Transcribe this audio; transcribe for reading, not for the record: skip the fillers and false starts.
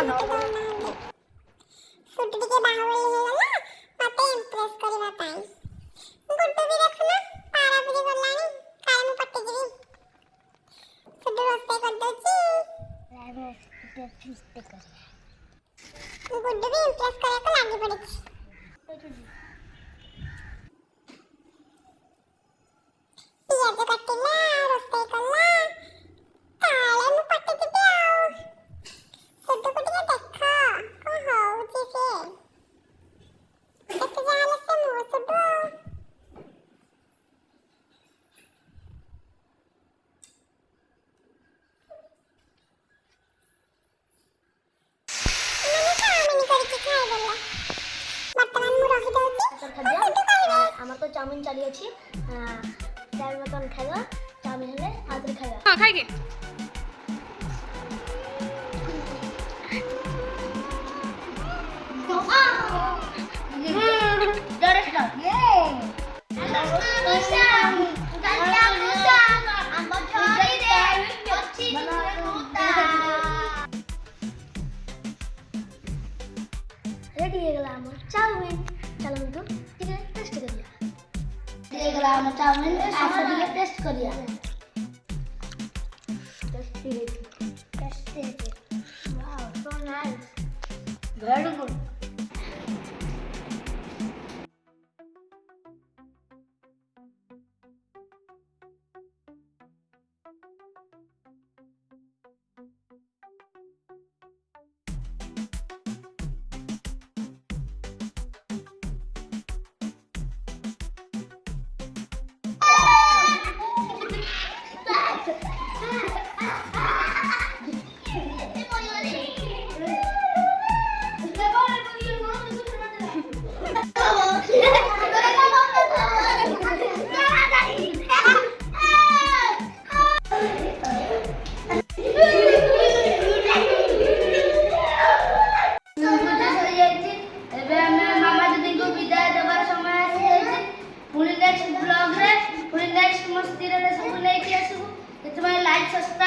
Shoot ଟିକେ ବାହୁବଳି ହେଇଗଲା ମତେ ଇମ୍ପ୍ରେସ କରିବା ପାଇଁ। ଗୁଡୁ ବି ଦେଖୁନ ପାରା ପିରି ଗଲାଣି କାଳେ ମୁଁ ପଟିଯିବି। ସୁଟ ରୋଷେଇ କରିଦଉଛି। ଗୁଡୁ ବି ଇମ୍ପ୍ରେସ କରିବାକୁ ଲାଗି ପଡିଛି। ପିଆଜ କାଟିଲା ରୋଷେଇ କଲା କାଳେ ମୁଁ ପଟିଯିବି ଆଉ। ସୁଟୁକୁ ଟିକେ ଦେଖ କଣ ହଉଛି ସେ। ଯେତେ ଯାହା ହେଲେ ସେ ମୋ ସୁଟୁ ଆଉ। আমার তো চাউমিন চালি আছে তার মতন খাইবা চাউমিন হলে আদরে খাইবা খাইকে রেডি হয়ে গেল আমার চাউমিন। চলো তো ঠিক আছে টেস্ট করিয়া দিয়ে গেল আমার চাউমিন আসলে দিকে টেস্ট করিয়া tasty wow so nice very good. Next blog रे पुरी नेक्स्ट मस्ती रे सब नहीं कि आसबु। Like subscribe